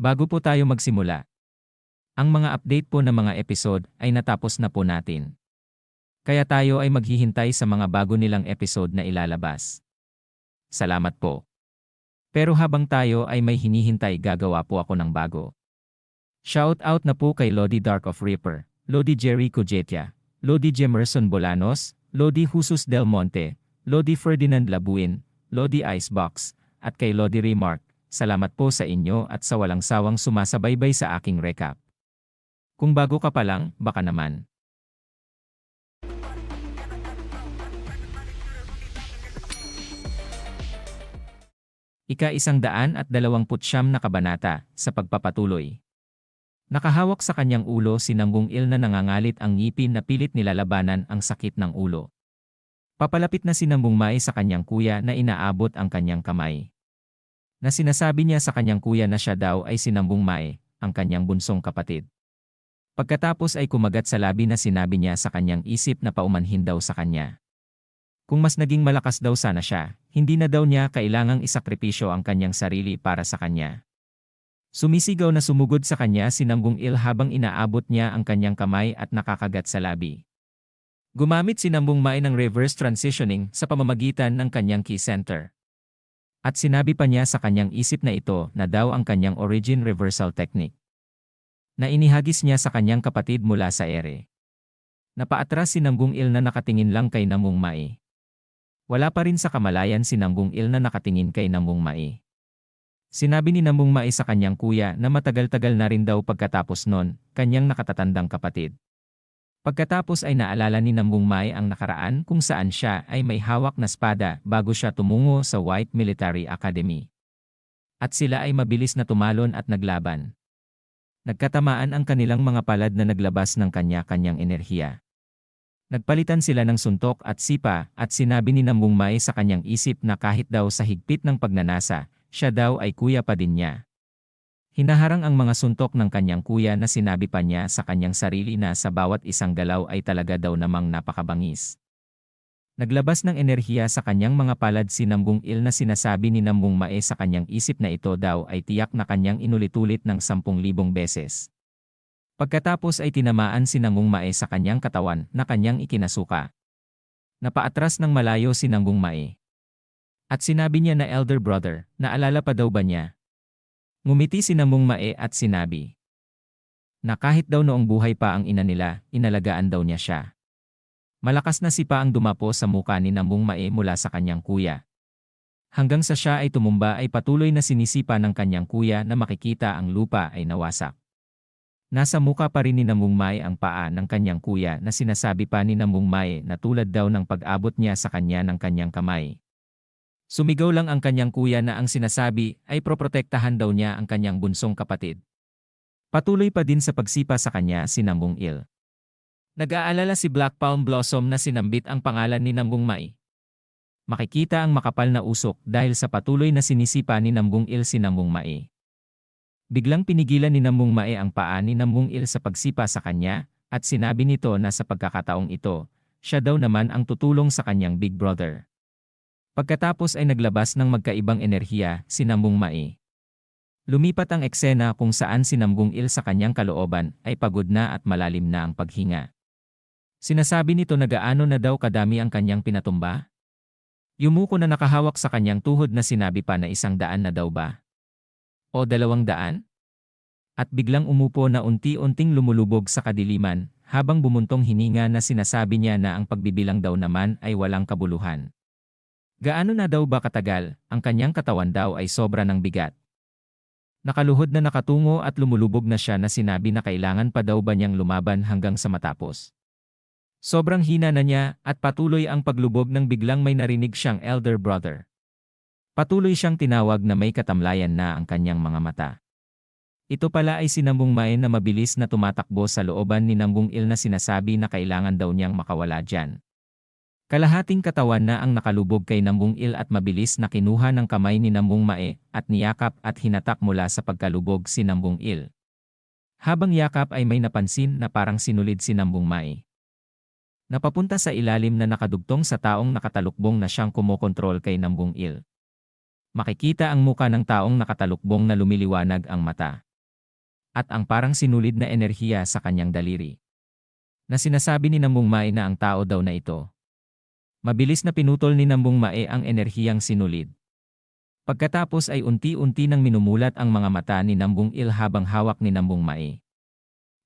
Bago po tayo magsimula, ang mga update po ng mga episode ay natapos na po natin. Kaya tayo ay maghihintay sa mga bago nilang episode na ilalabas. Salamat po. Pero habang tayo ay may hinihintay, gagawa po ako ng bago. Shout out na po kay Lodi Dark of Reaper, Lodi Jerry Cujetia, Lodi Jemerson Bolanos, Lodi Jesus Del Monte, Lodi Ferdinand Labuin, Lodi Icebox, at kay Lodi Remark. Salamat po sa inyo at sa walang sawang sumasabaybay sa aking recap. Kung bago ka pa lang, baka naman. Ika-129 na kabanata, sa pagpapatuloy. Nakahawak sa kanyang ulo si Nambungil na nangangalit ang ngipin na pilit nilalabanan ang sakit ng ulo. Papalapit na si Nambungmai sa kanyang kuya na inaabot ang kanyang kamay. Na sinasabi niya sa kanyang kuya na siya daw ay si Nambungmai, ang kanyang bunsong kapatid. Pagkatapos ay kumagat sa labi na sinabi niya sa kanyang isip na paumanhin daw sa kanya. Kung mas naging malakas daw sana siya, hindi na daw niya kailangang isakripisyo ang kanyang sarili para sa kanya. Sumisigaw na sumugod sa kanya si Nambungil habang inaabot niya ang kanyang kamay at nakakagat sa labi. Gumamit si Nambungmai ng reverse transitioning sa pamamagitan ng kanyang key center. At sinabi pa niya sa kanyang isip na ito na daw ang kanyang origin reversal technique. Na inihagis niya sa kanyang kapatid mula sa ere. Napaatras si Nambungil na nakatingin lang kay Nambungmai. Wala pa rin sa kamalayan si Nambungil na nakatingin kay Nambungmai. Sinabi ni Nambungmai sa kanyang kuya na matagal-tagal na rin daw pagkatapos nun, kanyang nakatatandang kapatid. Pagkatapos ay naalala ni Nambungmai ang nakaraan kung saan siya ay may hawak na espada bago siya tumungo sa White Military Academy. At sila ay mabilis na tumalon at naglaban. Nagkatamaan ang kanilang mga palad na naglabas ng kanya-kanyang enerhiya. Nagpalitan sila ng suntok at sipa at sinabi ni Nambungmai sa kanyang isip na kahit daw sa higpit ng pagnanasa, siya daw ay kuya pa din niya. Hinaharang ang mga suntok ng kanyang kuya na sinabi pa niya sa kanyang sarili na sa bawat isang galaw ay talaga daw namang napakabangis. Naglabas ng enerhiya sa kanyang mga palad si Nambungil na sinasabi ni Nambungmai sa kanyang isip na ito daw ay tiyak na kanyang inulit-ulit ng 10,000 beses. Pagkatapos ay tinamaan si Nambungmai sa kanyang katawan na kanyang ikinasuka. Napaatras ng malayo si Nambungmai. At sinabi niya na elder brother, naalala pa daw ba niya? Ngumiti si Nambungmai at sinabi na kahit daw noong buhay pa ang ina nila, inalagaan daw niya siya. Malakas na sipa ang dumapo sa muka ni Nambungmai mula sa kanyang kuya. Hanggang sa siya ay tumumba ay patuloy na sinisipa ng kanyang kuya na makikita ang lupa ay nawasak. Nasa muka pa rin ni Nambungmai ang paa ng kanyang kuya na sinasabi pa ni Nambungmai na tulad daw ng pag-abot niya sa kanya ng kanyang kamay. Sumigaw lang ang kanyang kuya na ang sinasabi ay proprotektahan daw niya ang kanyang bunsong kapatid. Patuloy pa din sa pagsipa sa kanya si Nambungil. Nag-aalala si Black Palm Blossom na sinambit ang pangalan ni Nambungmai. Makikita ang makapal na usok dahil sa patuloy na sinisipa ni Nambungil si Nambungmai. Biglang pinigilan ni Nambungmai ang paa ni Nambungil sa pagsipa sa kanya at sinabi nito na sa pagkakataong ito, siya daw naman ang tutulong sa kanyang big brother. Pagkatapos ay naglabas ng magkaibang enerhiya si Nambungmai. Lumipat ang eksena kung saan si Nambungil sa kanyang kalooban ay pagod na at malalim na ang paghinga. Sinasabi nito na gaano na daw kadami ang kanyang pinatumba? Yumuko na nakahawak sa kanyang tuhod na sinabi pa na 100 na daw ba? O 200? At biglang umupo na unti-unting lumulubog sa kadiliman habang bumuntong hininga na sinasabi niya na ang pagbibilang daw naman ay walang kabuluhan. Gaano na daw ba katagal, ang kanyang katawan daw ay sobra ng bigat. Nakaluhod na nakatungo at lumulubog na siya na sinabi na kailangan pa daw ba niyang lumaban hanggang sa matapos. Sobrang hina na niya at patuloy ang paglubog nang biglang may narinig siyang elder brother. Patuloy siyang tinawag na may katamlayan na ang kanyang mga mata. Ito pala ay si Nambungmai na mabilis na tumatakbo sa looban ni Nambungil na sinasabi na kailangan daw niyang makawala dyan. Kalahating katawan na ang nakalubog kay Nambungil at mabilis na kinuha ng kamay ni Nambungmai at niyakap at hinatak mula sa pagkalubog si Nambungil. Habang yakap ay may napansin na parang sinulid si Nambungmai. Napapunta sa ilalim na nakadugtong sa taong nakatalukbong na siyang kumokontrol kay Nambungil. Makikita ang muka ng taong nakatalukbong na lumiliwanag ang mata. at ang parang sinulid na enerhiya sa kanyang daliri. Na sinasabi ni Nambung Mae na ang tao daw na ito. Mabilis na pinutol ni Nambung Mae ang enerhiyang sinulid. Pagkatapos ay unti-unti nang minumulat ang mga mata ni Nambung Il habang hawak ni Nambung Mae.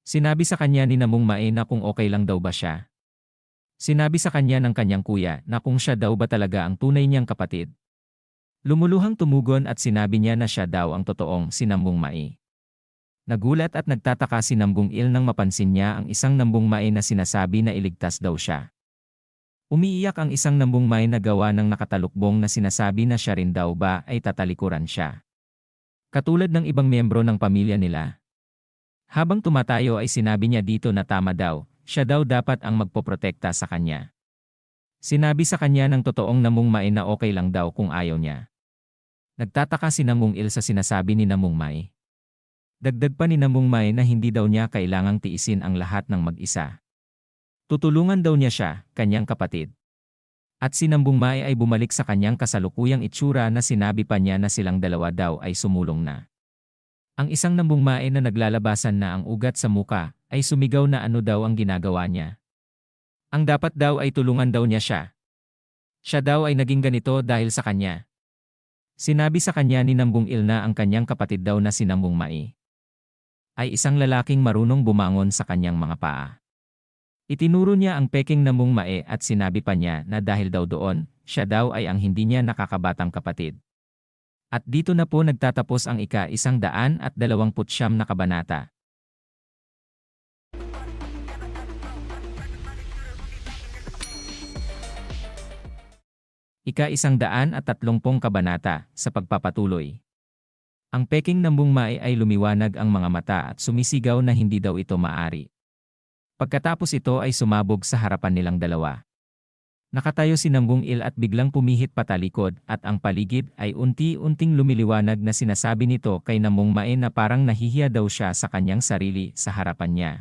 Sinabi sa kanya ni Nambung Mae na kung okay lang daw ba siya. Sinabi sa kanya ng kanyang kuya na kung siya daw ba talaga ang tunay niyang kapatid. Lumuluhang tumugon at sinabi niya na siya daw ang totoong si Nambung Mae. Nagulat at nagtataka si Nambung Il nang mapansin niya ang isang Nambung Mae na sinasabi na iligtas daw siya. Umiiyak ang isang Nambung Mae na gawa ng nakatalukbong na sinasabi na siya rin daw ba ay tatalikuran siya. Katulad ng ibang miyembro ng pamilya nila. Habang tumatayo ay sinabi niya dito na tama daw, siya daw dapat ang magpoprotekta sa kanya. Sinabi sa kanya ng totoong Nambung Mae na okay lang daw kung ayaw niya. Nagtataka si Nambung Il sa sinasabi ni Nambung Mae. Dagdag pa ni Nambung Mae na hindi daw niya kailangang tiisin ang lahat ng mag-isa. Tutulungan daw niya siya, kanyang kapatid. At si Nambung Mae ay bumalik sa kanyang kasalukuyang itsura na sinabi pa niya na silang dalawa daw ay sumulong na. Ang isang Nambung Mae na naglalabasan na ang ugat sa muka ay sumigaw na ano daw ang ginagawa niya. Ang dapat daw ay tulungan daw niya siya. Siya daw ay naging ganito dahil sa kanya. Sinabi sa kanya ni Nambung Il na ang kanyang kapatid daw na si Nambung Mae ay isang lalaking marunong bumangon sa kanyang mga paa. Itinuro niya ang peking Nambung Mae at sinabi pa niya na dahil daw doon, siya daw ay ang hindi niya nakakabatang kapatid. At dito na po nagtatapos ang ika-129 na kabanata. Ika-130 kabanata sa pagpapatuloy. Ang peking Nambung Mae ay lumiwanag ang mga mata at sumisigaw na hindi daw ito maari. Pagkatapos ito ay sumabog sa harapan nilang dalawa. Nakatayo si Nambung Il at biglang pumihit patalikod at ang paligid ay unti-unting lumiliwanag na sinasabi nito kay Nambung Mae na parang nahihiya daw siya sa kanyang sarili sa harapan niya.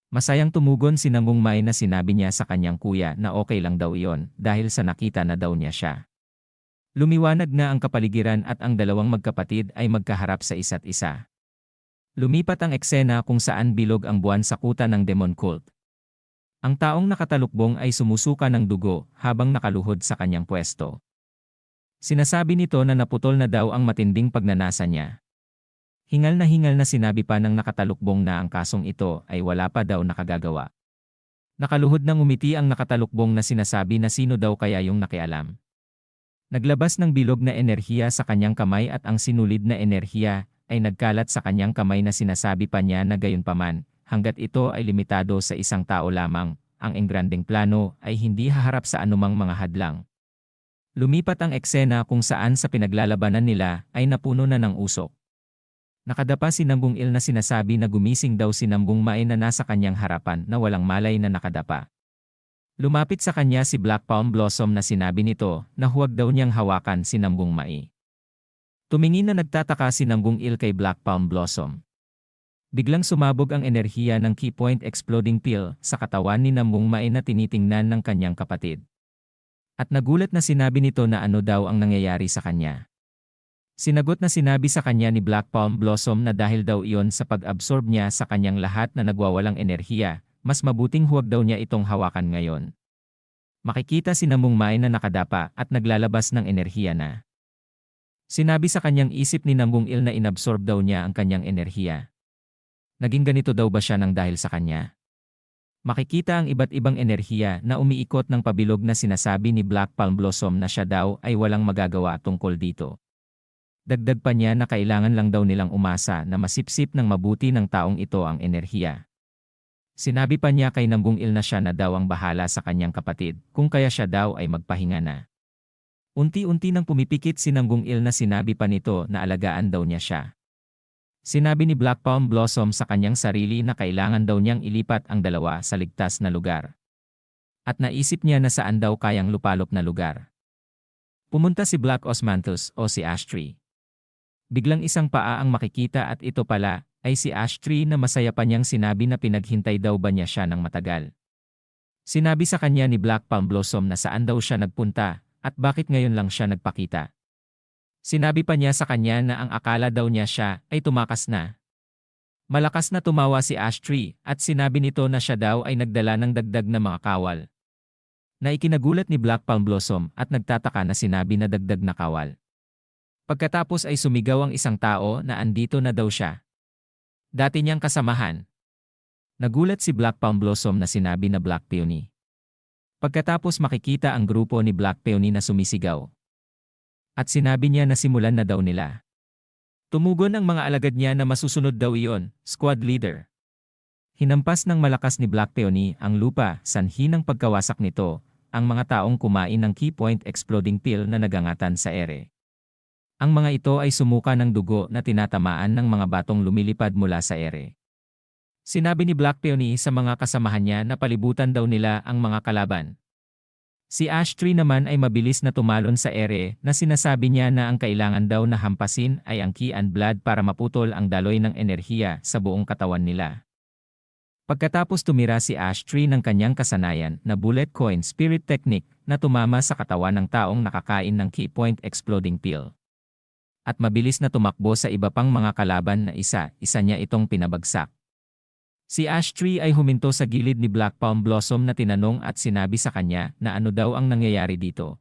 Masayang tumugon si Nambung Mae na sinabi niya sa kanyang kuya na okay lang daw iyon dahil sa nakita na daw niya siya. Lumiwanag na ang kapaligiran at ang dalawang magkapatid ay magkaharap sa isa't isa. Lumipat ang eksena kung saan bilog ang buwan sa kuta ng Demon Cult. Ang taong nakatalukbong ay sumusuka ng dugo habang nakaluhod sa kanyang pwesto. Sinasabi nito na naputol na daw ang matinding pagnanasa niya. Hingal na sinabi pa ng nakatalukbong na ang kasong ito ay wala pa daw nakagagawa. Nakaluhod nang umiti ang nakatalukbong na sinasabi na sino daw kaya yung nakialam. Naglabas ng bilog na enerhiya sa kanyang kamay at ang sinulid na enerhiya ay nagkalat sa kanyang kamay na sinasabi pa niya na gayunpaman, hanggat ito ay limitado sa isang tao lamang, ang engrandeng plano ay hindi haharap sa anumang mga hadlang. Lumipat ang eksena kung saan sa pinaglalabanan nila ay napuno na ng usok. Nakadapa si Nambung Il na sinasabi na gumising daw si Nambung Mae na nasa kanyang harapan na walang malay na nakadapa. Lumapit sa kanya si Black Palm Blossom na sinabi nito na huwag daw niyang hawakan si Nambung Mae. Tumingin na nagtataka si Nambung Il kay Black Palm Blossom. Biglang sumabog ang enerhiya ng Key Point Exploding Pill sa katawan ni Nambung Mae na tinitingnan ng kanyang kapatid. At nagulat na sinabi nito na ano daw ang nangyayari sa kanya. Sinagot na sinabi sa kanya ni Black Palm Blossom na dahil daw iyon sa pag-absorb niya sa kanyang lahat na nagwawalang enerhiya, mas mabuting huwag daw niya itong hawakan ngayon. Makikita si Nambung Mae na nakadapa at naglalabas ng enerhiya na. Sinabi sa kanyang isip ni Nambung Il na inabsorb daw niya ang kanyang enerhiya. Naging ganito daw ba siya nang dahil sa kanya? Makikita ang iba't ibang enerhiya na umiikot ng pabilog na sinasabi ni Black Palm Blossom na siya daw ay walang magagawa tungkol dito. Dagdag pa niya na kailangan lang daw nilang umasa na masipsip ng mabuti ng taong ito ang enerhiya. Sinabi pa niya kay Nambung Il na siya na daw ang bahala sa kanyang kapatid, kung kaya siya daw ay magpahinga na. Unti-unti nang pumipikit si Nambung Il na sinabi pa nito na alagaan daw niya siya. Sinabi ni Black Palm Blossom sa kanyang sarili na kailangan daw niyang ilipat ang dalawa sa ligtas na lugar. At naisip niya na saan daw kayang lupalop na lugar. Pumunta si Black Osmanthus o si Ash Tree. Biglang isang paa ang makikita at ito pala ay si Ash Tree na masaya pa niyang sinabi na pinaghintay daw ba niya siya ng matagal. Sinabi sa kanya ni Black Palm Blossom na saan daw siya nagpunta at bakit ngayon lang siya nagpakita. Sinabi pa niya sa kanya na ang akala daw niya siya ay tumakas na. Malakas na tumawa si Ashtray at sinabi nito na siya daw ay nagdala ng dagdag na mga kawal. Na ikinagulat ni Black Palm Blossom at nagtataka na sinabi na dagdag na kawal. Pagkatapos ay sumigaw ang isang tao na andito na daw siya. Dati niyang kasamahan. Nagulat si Black Palm Blossom na sinabi na Black Peony. Pagkatapos makikita ang grupo ni Black Peony na sumisigaw. At sinabi niya na simulan na daw nila. Tumugon ang mga alagad niya na masusunod daw iyon, squad leader. Hinampas ng malakas ni Black Peony ang lupa, sanhi ng pagkawasak nito, ang mga taong kumain ng key point exploding pill na nagangatan sa ere. Ang mga ito ay sumuka ng dugo na tinatamaan ng mga batong lumilipad mula sa ere. Sinabi ni Black Peony sa mga kasamahan niya na palibutan daw nila ang mga kalaban. Si Ashtray naman ay mabilis na tumalon sa ere na sinasabi niya na ang kailangan daw na hampasin ay ang Ki and Blood para maputol ang daloy ng enerhiya sa buong katawan nila. Pagkatapos tumira si Ashtray ng kanyang kasanayan na bullet coin spirit technique na tumama sa katawan ng taong nakakain ng Ki point exploding pill. At mabilis na tumakbo sa iba pang mga kalaban na isa-isa niya itong pinabagsak. Si Ashtray ay huminto sa gilid ni Black Palm Blossom na tinanong at sinabi sa kanya na ano daw ang nangyayari dito.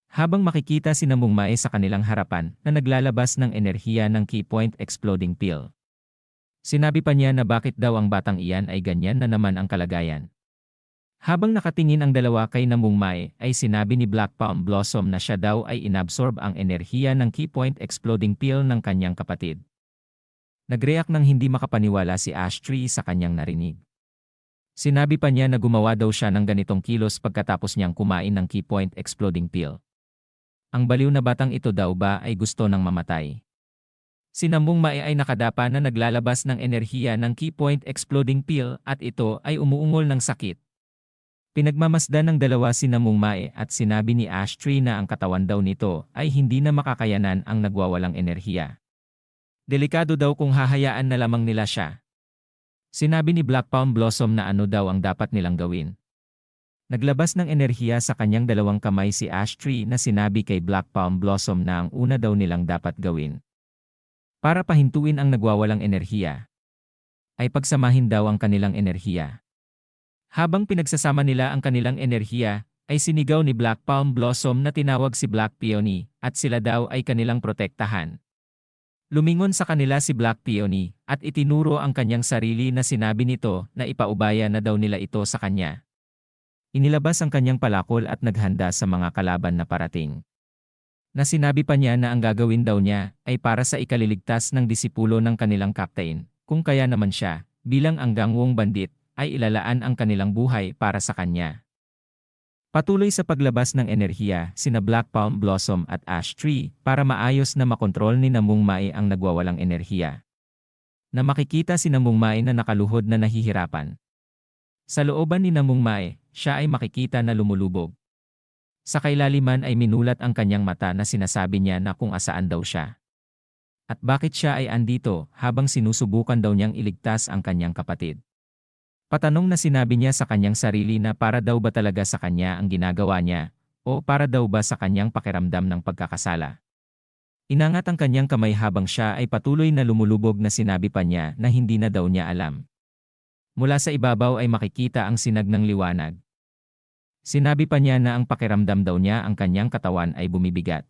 Habang makikita si Namong Mae sa kanilang harapan na naglalabas ng enerhiya ng Ki point exploding pill. Sinabi pa niya na bakit daw ang batang iyan ay ganyan na naman ang kalagayan. Habang nakatingin ang dalawa kay Namong Mae ay sinabi ni Black Palm Blossom na siya daw ay inabsorb ang enerhiya ng Ki point exploding pill ng kanyang kapatid. Nag-react nang hindi makapaniwala si Ashtray sa kanyang narinig. Sinabi pa niya na gumawa daw siya ng ganitong kilos pagkatapos niyang kumain ng Ki point exploding pill. Ang baliw na batang ito daw ba ay gusto ng mamatay? Si Namong Mae ay nakadapa na naglalabas ng enerhiya ng Ki point exploding pill at ito ay umuungol ng sakit. Pinagmamasdan ng dalawa si Namong Mae at sinabi ni Ashtray na ang katawan daw nito ay hindi na makakayanan ang nagwawalang enerhiya. Delikado daw kung hahayaan na lamang nila siya. Sinabi ni Black Palm Blossom na ano daw ang dapat nilang gawin. Naglabas ng enerhiya sa kanyang dalawang kamay si Ashtray na sinabi kay Black Palm Blossom na ang una daw nilang dapat gawin. Para pahintuin ang nagwawalang enerhiya, ay pagsamahin daw ang kanilang enerhiya. Habang pinagsasama nila ang kanilang enerhiya, ay sinigaw ni Black Palm Blossom na tinawag si Black Peony at sila daw ay kanilang protektahan. Lumingon sa kanila si Black Peony at itinuro ang kanyang sarili na sinabi nito na ipaubaya na daw nila ito sa kanya. Inilabas ang kanyang palakol at naghanda sa mga kalaban na parating. Na sinabi pa niya na ang gagawin daw niya ay para sa ikaliligtas ng disipulo ng kanilang captain, kung kaya naman siya, bilang ang gangwong bandit, ay ilalaan ang kanilang buhay para sa kanya. Patuloy sa paglabas ng enerhiya sina Black Palm Blossom at Ashtray para maayos na makontrol ni Namong Mae ang nagwawalang enerhiya. Na makikita si Namong Mae na nakaluhod na nahihirapan. Sa looban ni Namong Mae, siya ay makikita na lumulubog. Sa kailaliman ay minulat ang kanyang mata na sinasabi niya na kung asaan daw siya. At bakit siya ay andito habang sinusubukan daw niyang iligtas ang kanyang kapatid. Patanong na sinabi niya sa kanyang sarili na para daw ba talaga sa kanya ang ginagawa niya, o para daw ba sa kanyang pakiramdam ng pagkakasala. Inangat ang kanyang kamay habang siya ay patuloy na lumulubog na sinabi pa niya na hindi na daw niya alam. Mula sa ibabaw ay makikita ang sinag ng liwanag. Sinabi pa niya na ang pakiramdam daw niya ang kanyang katawan ay bumibigat.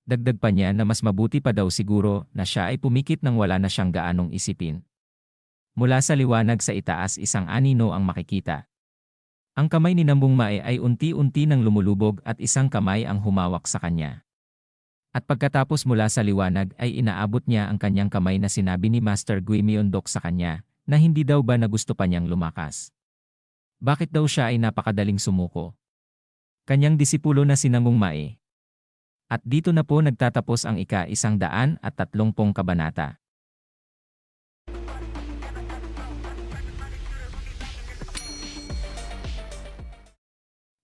Dagdag pa niya na mas mabuti pa daw siguro na siya ay pumikit nang wala na siyang gaanong isipin. Mula sa liwanag sa itaas isang anino ang makikita. Ang kamay ni Namong Mae ay unti-unti nang lumulubog at isang kamay ang humawak sa kanya. At pagkatapos mula sa liwanag ay inaabot niya ang kanyang kamay na sinabi ni Master Gui Myeondok sa kanya na hindi daw ba na gusto pa niyang lumakas. Bakit daw siya ay napakadaling sumuko? Kanyang disipulo na si Namong Mae. At dito na po nagtatapos ang ika-130 kabanata.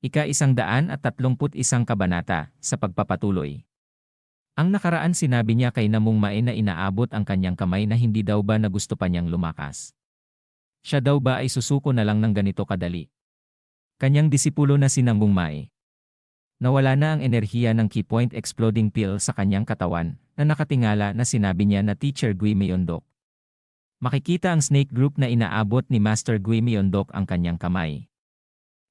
Ika-131 kabanata, sa pagpapatuloy. Ang nakaraan sinabi niya kay Namong Mae na inaabot ang kanyang kamay na hindi daw ba na gusto pa niyang lumakas. Siya daw ba ay susuko na lang ng ganito kadali? Kanyang disipulo na si Namong Mae. Nawala na ang enerhiya ng Ki point exploding pill sa kanyang katawan na nakatingala na sinabi niya na Teacher Gui Myeondok. Makikita ang snake group na inaabot ni Master Gui Myeondok ang kanyang kamay.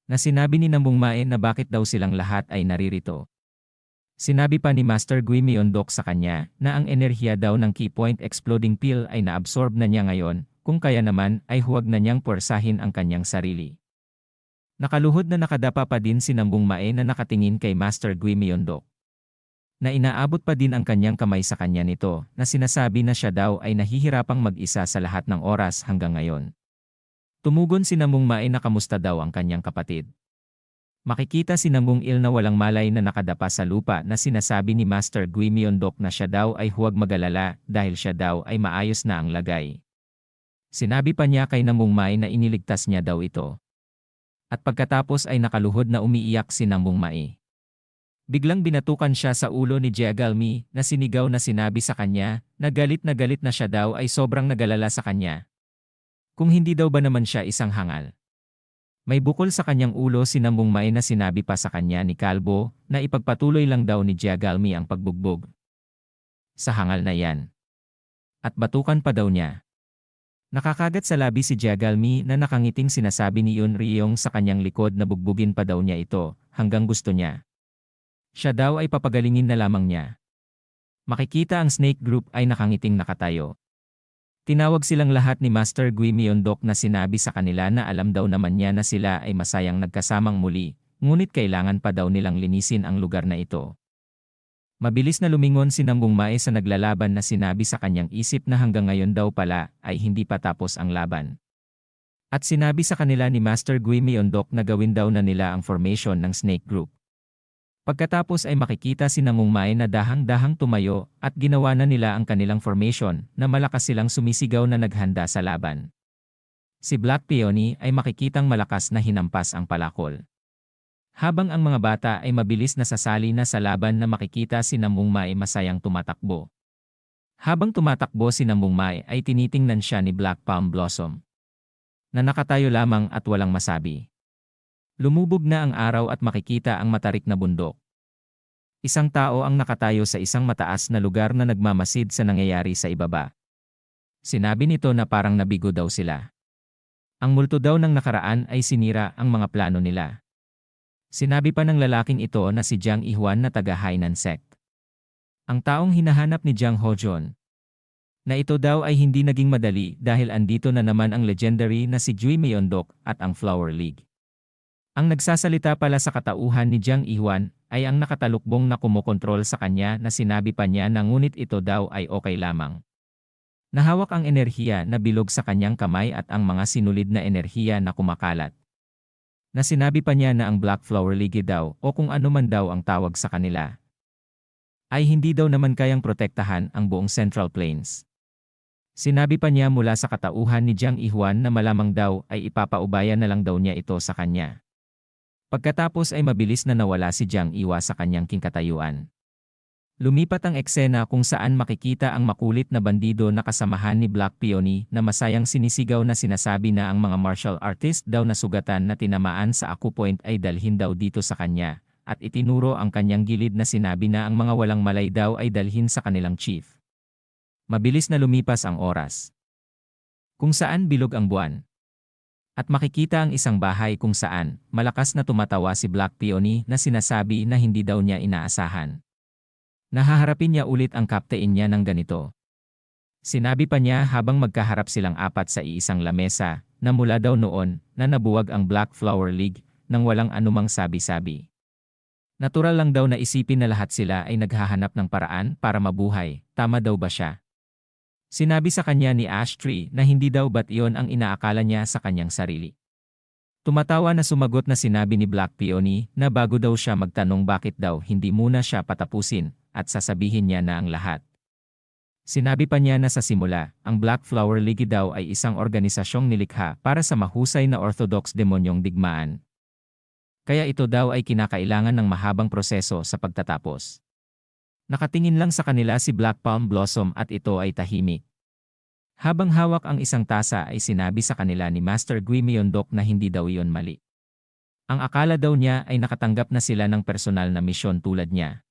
Na sinabi ni Nambung Mae na bakit daw silang lahat ay naririto. Sinabi pa ni Master Gui Myeondok sa kanya na ang enerhiya daw ng Key Point Exploding Pill ay naabsorb na niya ngayon, kung kaya naman ay huwag na niyang puwersahin ang kanyang sarili. Nakaluhod na nakadapa pa din si Nambung Mae na nakatingin kay Master Gui Myeondok. Na inaabot pa din ang kanyang kamay sa kanya nito na sinasabi na siya daw ay nahihirapang mag-isa sa lahat ng oras hanggang ngayon. Tumugon si Nambung Mae na kamusta daw ang kanyang kapatid. Makikita si Nambung Il na walang malay na nakadapa sa lupa na sinasabi ni Master Gui Myeondok na siya daw ay huwag magalala dahil siya daw ay maayos na ang lagay. Sinabi pa niya kay Nambung Mae na iniligtas niya daw ito. At pagkatapos ay nakaluhod na umiiyak si Nambung Mae. Biglang binatukan siya sa ulo ni Jegalmi na sinigaw na sinabi sa kanya na galit na siya daw ay sobrang nagalala sa kanya. Kung hindi daw ba naman siya isang hangal. May bukol sa kanyang ulo si Nambung Mae na sinabi pa sa kanya ni Kalbo na ipagpatuloy lang daw ni Jegalmi ang pagbugbog. Sa hangal na yan. At batukan pa daw niya. Nakakagat sa labi si Jegalmi na nakangiting sinasabi ni Yun Ryong sa kanyang likod na bugbugin pa daw niya ito hanggang gusto niya. Siya daw ay papagalingin na lamang niya. Makikita ang snake group ay nakangiting nakatayo. Tinawag silang lahat ni Master Gui Myeondok na sinabi sa kanila na alam daw naman niya na sila ay masayang nagkasamang muli, ngunit kailangan pa daw nilang linisin ang lugar na ito. Mabilis na lumingon si Nambung Mae sa naglalaban na sinabi sa kanyang isip na hanggang ngayon daw pala ay hindi pa tapos ang laban. At sinabi sa kanila ni Master Gui Myeondok na gawin daw na nila ang formation ng snake group. Pagkatapos ay makikita si Nambung Mae na dahang-dahang tumayo at ginawa na nila ang kanilang formation na malakas silang sumisigaw na naghanda sa laban. Si Black Peony ay makikitang malakas na hinampas ang palakol. Habang ang mga bata ay mabilis na sasali na sa laban na makikita si Nambung Mae masayang tumatakbo. Habang tumatakbo si Nambung Mae ay tinitingnan siya ni Black Palm Blossom. Na nakatayo lamang at walang masabi. Lumubog na ang araw at makikita ang matarik na bundok. Isang tao ang nakatayo sa isang mataas na lugar na nagmamasid sa nangyayari sa ibaba. Sinabi nito na parang nabigo daw sila. Ang multo daw ng nakaraan ay sinira ang mga plano nila. Sinabi pa ng lalaking ito na si Jiang Ihuan na taga Hainan Sect. Ang taong hinahanap ni Jiang Hojon. Na ito daw ay hindi naging madali dahil andito na naman ang legendary na si Gui Myeondok at ang Flower League. Ang nagsasalita pala sa katauhan ni Jiang Ihuan ay ang nakatalukbong na kumokontrol sa kanya na sinabi pa niya na ngunit ito daw ay okay lamang. Nahawak ang enerhiya na bilog sa kanyang kamay at ang mga sinulid na enerhiya na kumakalat. Na sinabi pa niya na ang Black Flower League daw o kung ano man daw ang tawag sa kanila ay hindi daw naman kayang protektahan ang buong Central Plains. Sinabi pa niya mula sa katauhan ni Jiang Ihuan na malamang daw ay ipapaubaya na lang daw niya ito sa kanya. Pagkatapos ay mabilis na nawala si Jiang Iwa sa kanyang kingkatayuan. Lumipat ang eksena kung saan makikita ang makulit na bandido na kasamahan ni Black Peony na masayang sinisigaw na sinasabi na ang mga martial artist daw na sugatan na tinamaan sa acupoint ay dalhin daw dito sa kanya, at itinuro ang kanyang gilid na sinabi na ang mga walang malay daw ay dalhin sa kanilang chief. Mabilis na lumipas ang oras. Kung saan bilog ang buwan. At makikita ang isang bahay kung saan malakas na tumatawa si Black Peony na sinasabi na hindi daw niya inaasahan. Nahaharapin niya ulit ang kaptain niya ng ganito. Sinabi pa niya habang magkaharap silang apat sa iisang lamesa na mula daw noon na nabuwag ang Black Flower League nang walang anumang sabi-sabi. Natural lang daw na isipin na lahat sila ay naghahanap ng paraan para mabuhay, tama daw ba siya? Sinabi sa kanya ni Ashtree na hindi daw ba't iyon ang inaakala niya sa kanyang sarili. Tumatawa na sumagot na sinabi ni Black Peony na bago daw siya magtanong bakit daw hindi muna siya patapusin at sasabihin niya na ang lahat. Sinabi pa niya na sa simula, ang Black Flower League daw ay isang organisasyong nilikha para sa mahusay na orthodox demonyong digmaan. Kaya ito daw ay kinakailangan ng mahabang proseso sa pagtatapos. Nakatingin lang sa kanila si Black Palm Blossom at ito ay tahimik. Habang hawak ang isang tasa ay sinabi sa kanila ni Master Gui Myeondok na hindi daw iyon mali. Ang akala daw niya ay nakatanggap na sila ng personal na misyon tulad niya.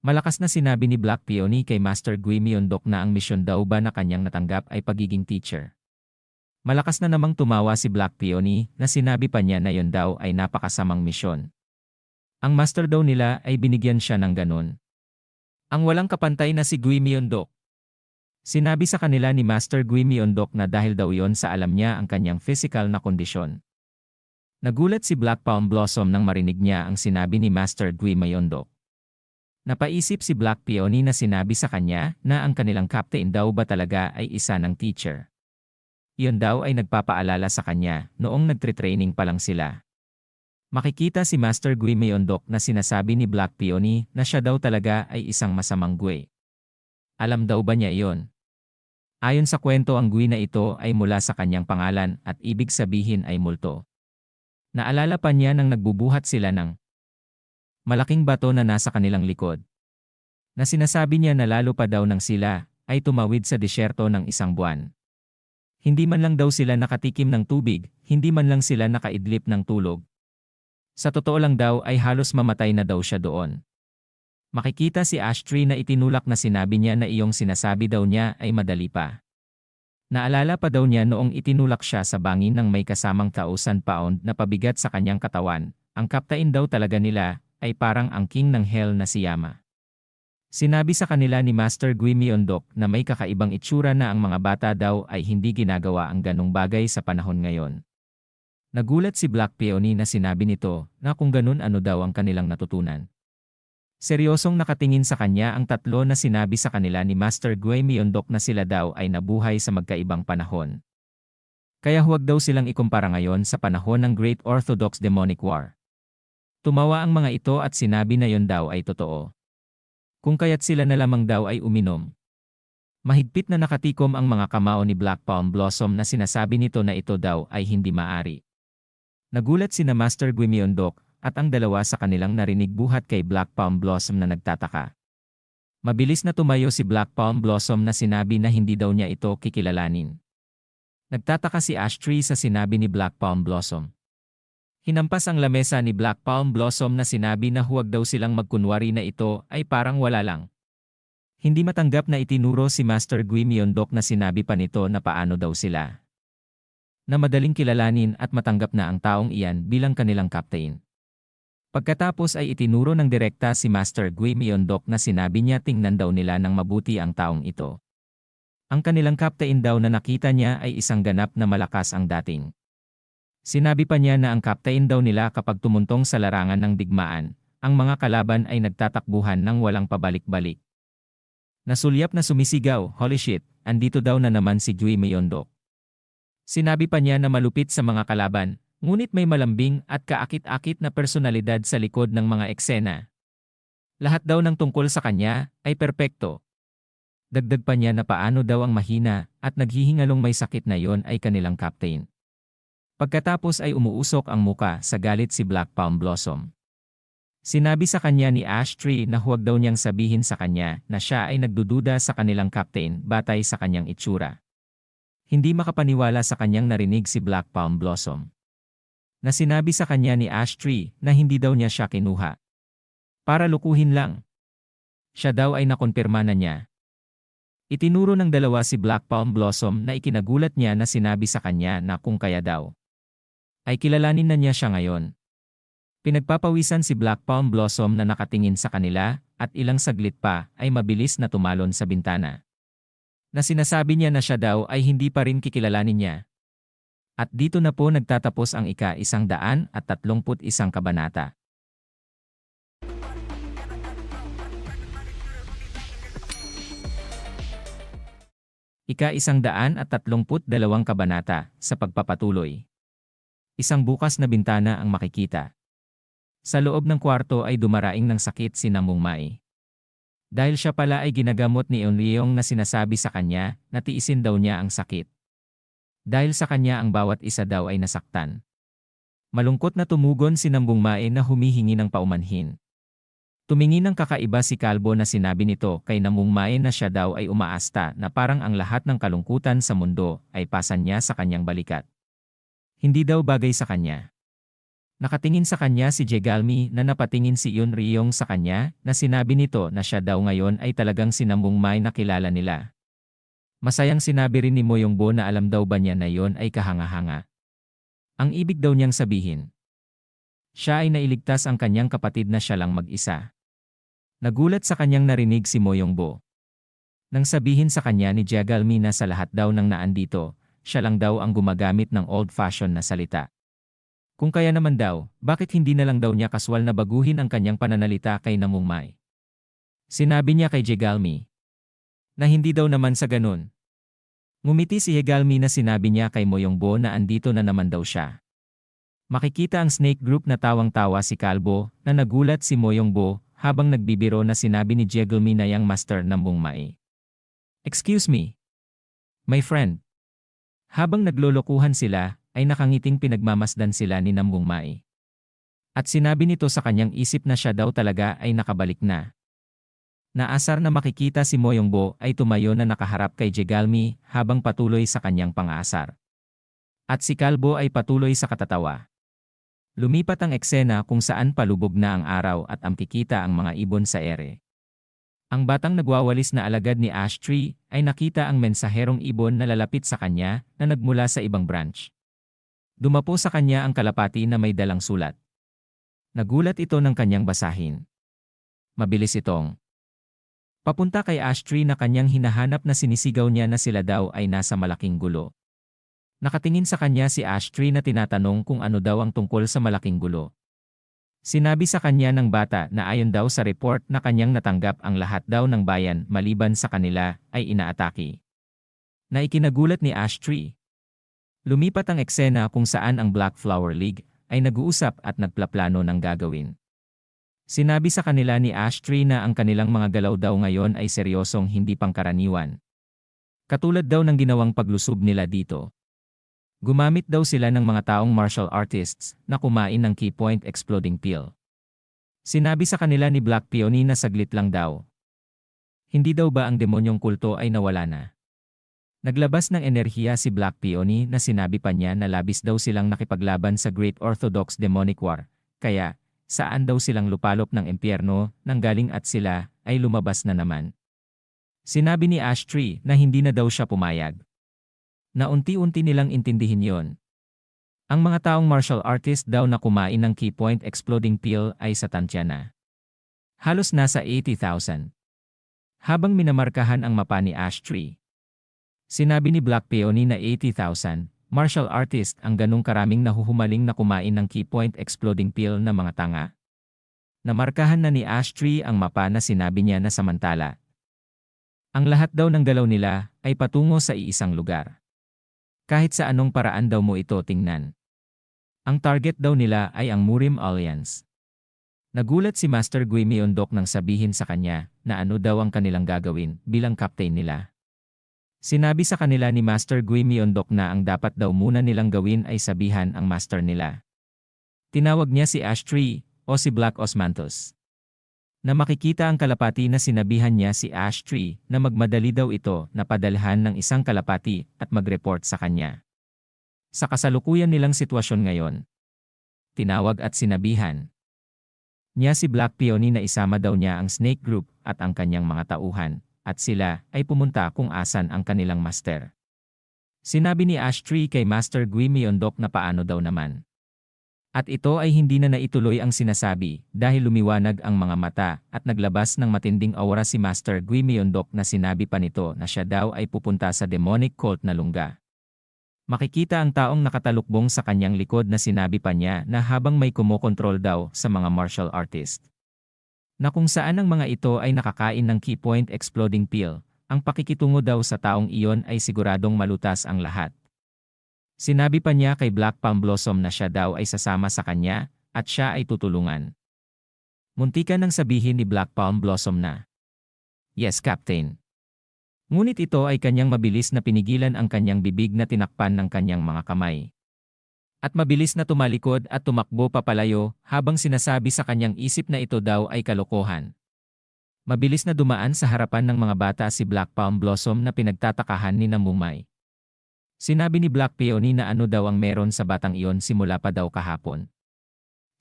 Malakas na sinabi ni Black Peony kay Master Gui Myeondok na ang misyon daw ba na kanyang natanggap ay pagiging teacher. Malakas na namang tumawa si Black Peony na sinabi pa niya na yon daw ay napakasamang misyon. Ang master daw nila ay binigyan siya ng ganun. Ang walang kapantay na si Gui Myeondok. Sinabi sa kanila ni Master Gui Myeondok na dahil daw yon sa alam niya ang kanyang physical na kondisyon. Nagulat si Black Palm Blossom nang marinig niya ang sinabi ni Master Gui Myeondok. Napaisip si Black Peony na sinabi sa kanya na ang kanilang captain daw ba talaga ay isa ng teacher. Iyon daw ay nagpapaalala sa kanya noong nagtre-training pa lang sila. Makikita si Master Gui Myeondok na sinasabi ni Black Peony na siya daw talaga ay isang masamang Gui. Alam daw ba niya iyon? Ayon sa kwento ang Gui na ito ay mula sa kanyang pangalan at ibig sabihin ay multo. Naalala pa niya nang nagbubuhat sila ng malaking bato na nasa kanilang likod. Na sinasabi niya na lalo pa daw nang sila ay tumawid sa disyerto ng isang buwan. Hindi man lang daw sila nakatikim ng tubig, hindi man lang sila nakaidlip ng tulog. Sa totoo lang daw ay halos mamatay na daw siya doon. Makikita si Ashtree na itinulak na sinabi niya na iyong sinasabi daw niya ay madali pa. Naalala pa daw niya noong itinulak siya sa bangin ng may kasamang 1,000 pound na pabigat sa kanyang katawan, ang kaptain daw talaga nila ay parang ang king ng hell na si Yama. Sinabi sa kanila ni Master Gui Myeondok na may kakaibang itsura na ang mga bata daw ay hindi ginagawa ang ganong bagay sa panahon ngayon. Nagulat si Black Peony na sinabi nito na kung ganun ano daw ang kanilang natutunan. Seryosong nakatingin sa kanya ang tatlo na sinabi sa kanila ni Master Gui Myeondok na sila daw ay nabuhay sa magkaibang panahon. Kaya huwag daw silang ikumpara ngayon sa panahon ng Great Orthodox Demonic War. Tumawa ang mga ito at sinabi na yon daw ay totoo. Kung kaya't sila na lamang daw ay uminom. Mahigpit na nakatikom ang mga kamao ni Black Palm Blossom na sinasabi nito na ito daw ay hindi maari. Nagulat sina Master Gui Myeondok at ang dalawa sa kanilang narinig buhat kay Black Palm Blossom na nagtataka. Mabilis na tumayo si Black Palm Blossom na sinabi na hindi daw niya ito kikilalanin. Nagtataka si Ashtree sa sinabi ni Black Palm Blossom. Hinampas ang lamesa ni Black Palm Blossom na sinabi na huwag daw silang magkunwari na ito ay parang wala lang. Hindi matanggap na itinuro si Master Gui Myeondok na sinabi pa nito na paano daw sila. Na madaling kilalanin at matanggap na ang taong iyan bilang kanilang captain. Pagkatapos ay itinuro ng direkta si Master Gui Myeondok na sinabi niya tingnan daw nila ng mabuti ang taong ito. Ang kanilang captain daw na nakita niya ay isang ganap na malakas ang dating. Sinabi pa niya na ang captain daw nila kapag tumuntong sa larangan ng digmaan, ang mga kalaban ay nagtatakbuhan ng walang pabalik-balik. Nasulyap na sumisigaw, "Holy shit, andito daw na naman si Gui Myeondok." Sinabi pa niya na malupit sa mga kalaban, ngunit may malambing at kaakit-akit na personalidad sa likod ng mga eksena. Lahat daw ng tungkol sa kanya ay perpekto. Dagdag pa niya na paano daw ang mahina at naghihingalong may sakit na yon ay kanilang captain. Pagkatapos ay umuusok ang muka sa galit si Black Palm Blossom. Sinabi sa kanya ni Ashtree na huwag daw niyang sabihin sa kanya na siya ay nagdududa sa kanilang captain batay sa kanyang itsura. Hindi makapaniwala sa kanyang narinig si Black Palm Blossom. Na sinabi sa kanya ni Ashtree na hindi daw niya siya kinuha. Para lukuhin lang. Siya daw ay nakonpirma na niya. Itinuro ng dalawa si Black Palm Blossom na ikinagulat niya na sinabi sa kanya na kung kaya daw ay kilalanin na niya siya ngayon. Pinagpapawisan si Black Palm Blossom na nakatingin sa kanila at ilang saglit pa ay mabilis na tumalon sa bintana. Na sinasabi niya na siya daw ay hindi pa rin kikilalanin niya. At dito na po nagtatapos ang ika-131 kabanata. Ika-132 kabanata sa pagpapatuloy. Isang bukas na bintana ang makikita. Sa loob ng kwarto ay dumaraing ng sakit si Namong Mai. Dahil siya pala ay ginagamot ni Eunryong na sinasabi sa kanya na tiisin daw niya ang sakit. Dahil sa kanya ang bawat isa daw ay nasaktan. Malungkot na tumugon si Namong Mai na humihingi ng paumanhin. Tumingin ng kakaiba si Kalbo na sinabi nito kay Namong Mai na siya daw ay umaasta na parang ang lahat ng kalungkutan sa mundo ay pasan niya sa kanyang balikat. Hindi daw bagay sa kanya. Nakatingin sa kanya si Jegalmi na napatingin si Yun Ryong sa kanya na sinabi nito na siya daw ngayon ay talagang si Namong Mai na kilala nila. Masayang sinabi rin ni Mo Yongbo na alam daw ba niya na yon ay kahanga-hanga. Ang ibig daw niyang sabihin, siya ay nailigtas ang kanyang kapatid na siya lang mag-isa. Nagulat sa kanyang narinig si Mo Yongbo. Nang sabihin sa kanya ni Jegalmi na sa lahat daw ng naandito, siya lang daw ang gumagamit ng old-fashioned na salita. Kung kaya naman daw, bakit hindi na lang daw niya kaswal na baguhin ang kanyang pananalita kay Namong Mai? Sinabi niya kay Jegalmi na hindi daw naman sa ganun. Ngumiti si Jegalmi na sinabi niya kay Mo Yongbo na andito na naman daw siya. Makikita ang snake group na tawang-tawa si Kalbo na nagulat si Mo Yongbo habang nagbibiro na sinabi ni Jegalmi na yang master ng Namong Mai. Excuse me, my friend. Habang naglolokohan sila, ay nakangiting pinagmamasdan sila ni Namong Mai. At sinabi nito sa kanyang isip na siya daw talaga ay nakabalik na. Naasar na makikita si Mo Yongbo ay tumayo na nakaharap kay Jegalmi habang patuloy sa kanyang pang-aasar. At si Kalbo ay patuloy sa katatawa. Lumipat ang eksena kung saan palubog na ang araw at amkikita ang mga ibon sa ere. Ang batang nagwawalis na alagad ni Ashtree ay nakita ang mensaherong ibon na lalapit sa kanya na nagmula sa ibang branch. Dumapo sa kanya ang kalapati na may dalang sulat. Nagulat ito ng kanyang basahin. Mabilis itong papunta kay Ashtree na kanyang hinahanap na sinisigaw niya na sila daw ay nasa malaking gulo. Nakatingin sa kanya si Ashtree na tinatanong kung ano daw ang tungkol sa malaking gulo. Sinabi sa kanya ng bata na ayon daw sa report na kanyang natanggap ang lahat daw ng bayan maliban sa kanila ay inaatake. Na ikinagulat ni Ashtree. Lumipat ang eksena kung saan ang Black Flower League ay nag-uusap at nagplaplano ng gagawin. Sinabi sa kanila ni Ashtree na ang kanilang mga galaw daw ngayon ay seryosong hindi pangkaraniwan. Katulad daw ng ginawang paglusob nila dito. Gumamit daw sila ng mga taong martial artists na kumain ng key point exploding pill. Sinabi sa kanila ni Black Peony na saglit lang daw. Hindi daw ba ang demonyong kulto ay nawala na? Naglabas ng enerhiya si Black Peony na sinabi pa niya na labis daw silang nakipaglaban sa Great Orthodox Demonic War, kaya saan daw silang lupalop ng impyerno nang galing at sila ay lumabas na naman. Sinabi ni Ashtree na hindi na daw siya pumayag. Na unti-unti nilang intindihin yon. Ang mga taong martial artist daw na kumain ng key point exploding pill ay sa tansya na. Halos nasa 80,000. Habang minamarkahan ang mapa ni Ashtree. Sinabi ni Black Peony na 80,000, martial artist ang ganung karaming nahuhumaling na kumain ng key point exploding pill na mga tanga. Namarkahan na ni Ashtree ang mapa na sinabi niya na samantala. Ang lahat daw ng galaw nila ay patungo sa iisang lugar. Kahit sa anong paraan daw mo ito tingnan. Ang target daw nila ay ang Murim Alliance. Nagulat si Master Gui Myeondok nang sabihin sa kanya na ano daw ang kanilang gagawin bilang captain nila. Sinabi sa kanila ni Master Gui Myeondok na ang dapat daw muna nilang gawin ay sabihan ang master nila. Tinawag niya si Ashtree o si Black Osmanthus. Na makikita ang kalapati na sinabihan niya si Ashtree na magmadali daw ito na padalhan ng isang kalapati at mag-report sa kanya. Sa kasalukuyan nilang sitwasyon ngayon. Tinawag at sinabihan niya si Black Peony na isama daw niya ang Snake Group at ang kanyang mga tauhan. At sila ay pumunta kung asan ang kanilang master. Sinabi ni Ashtree kay Master Gui Myeondok na paano daw naman. At ito ay hindi na naituloy ang sinasabi dahil lumiwanag ang mga mata at naglabas ng matinding aura si Master Gui Myeondok na sinabi pa nito na siya daw ay pupunta sa demonic cult na lungga. Makikita ang taong nakatalukbong sa kanyang likod na sinabi pa niya na habang may kumokontrol daw sa mga martial artist. Na kung saan ang mga ito ay nakakain ng key point exploding pill, ang pakikitungo daw sa taong iyon ay siguradong malutas ang lahat. Sinabi pa niya kay Black Palm Blossom na siya daw ay sasama sa kanya at siya ay tutulungan. Muntikan nang sabihin ni Black Palm Blossom na, "Yes, Captain." Ngunit ito ay kanyang mabilis na pinigilan ang kanyang bibig na tinakpan ng kanyang mga kamay. At mabilis na tumalikod at tumakbo papalayo habang sinasabi sa kanyang isip na ito daw ay kalokohan. Mabilis na dumaan sa harapan ng mga bata si Black Palm Blossom na pinagtatakahan ni Namong Mai. Sinabi ni Black Peony na ano daw ang meron sa batang iyon simula pa daw kahapon.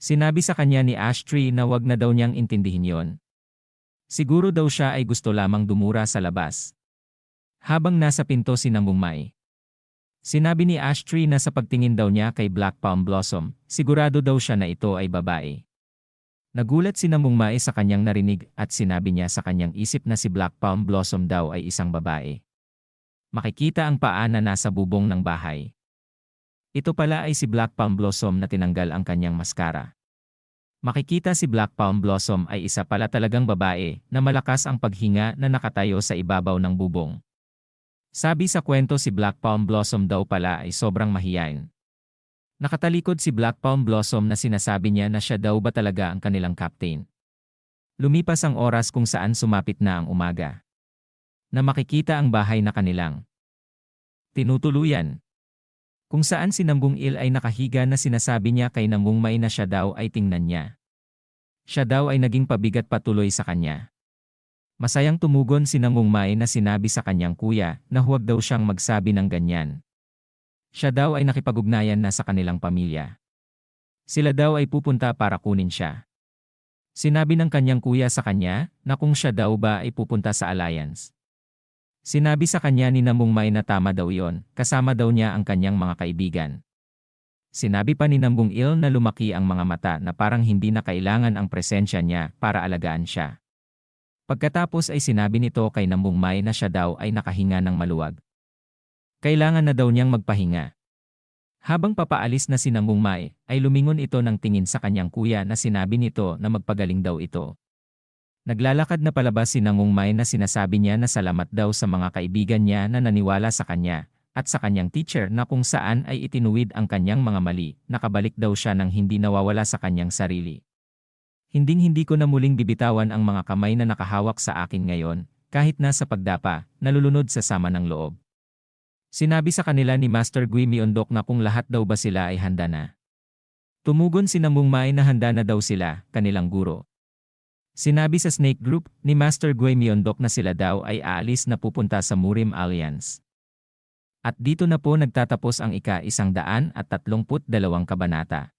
Sinabi sa kanya ni Ashtray na wag na daw niyang intindihin yon. Siguro daw siya ay gusto lamang dumura sa labas. Habang nasa pinto si Namungmai. Sinabi ni Ashtray na sa pagtingin daw niya kay Black Palm Blossom, sigurado daw siya na ito ay babae. Nagulat si Namungmai sa kanyang narinig at sinabi niya sa kanyang isip na si Black Palm Blossom daw ay isang babae. Makikita ang paa na nasa bubong ng bahay. Ito pala ay si Black Palm Blossom na tinanggal ang kanyang maskara. Makikita si Black Palm Blossom ay isa pala talagang babae na malakas ang paghinga na nakatayo sa ibabaw ng bubong. Sabi sa kwento si Black Palm Blossom daw pala ay sobrang mahiyain. Nakatalikod si Black Palm Blossom na sinasabi niya na siya daw ba talaga ang kanilang captain. Lumipas ang oras kung saan sumapit na ang umaga. Na makikita ang bahay na kanilang tinutuluyan. Kung saan si Namungil ay nakahiga na sinasabi niya kay Namungmai na siya daw ay tingnan niya. Siya daw ay naging pabigat patuloy sa kanya. Masayang tumugon si Namungmai na sinabi sa kanyang kuya na huwag daw siyang magsabi ng ganyan. Siya daw ay nakipag-ugnayan na sa kanilang pamilya. Sila daw ay pupunta para kunin siya. Sinabi ng kanyang kuya sa kanya na kung siya daw ba ay pupunta sa alliance. Sinabi sa kanya ni Namungmai na tama daw yon, kasama daw niya ang kanyang mga kaibigan. Sinabi pa ni Namungil na lumaki ang mga mata na parang hindi na kailangan ang presensya niya para alagaan siya. Pagkatapos ay sinabi nito kay Namungmai na siya daw ay nakahinga ng maluwag. Kailangan na daw niyang magpahinga. Habang papaalis na si Namungmai, ay lumingon ito ng tingin sa kanyang kuya na sinabi nito na magpagaling daw ito. Naglalakad na palabas si Namungmai na sinasabi niya na salamat daw sa mga kaibigan niya na naniwala sa kanya, at sa kanyang teacher na kung saan ay itinuwid ang kanyang mga mali, nakabalik daw siya ng hindi nawawala sa kanyang sarili. Hinding-hindi ko na muling bibitawan ang mga kamay na nakahawak sa akin ngayon, kahit nasa pagdapa, nalulunod sa sama ng loob. Sinabi sa kanila ni Master Gui Myeondok na kung lahat daw ba sila ay handa na. Tumugon si Namungmai na handa na daw sila, kanilang guro. Sinabi sa Snake Group ni Master Gui Myeondok na sila daw ay aalis na pupunta sa Murim Alliance. At dito na po nagtatapos ang ika-132 kabanata.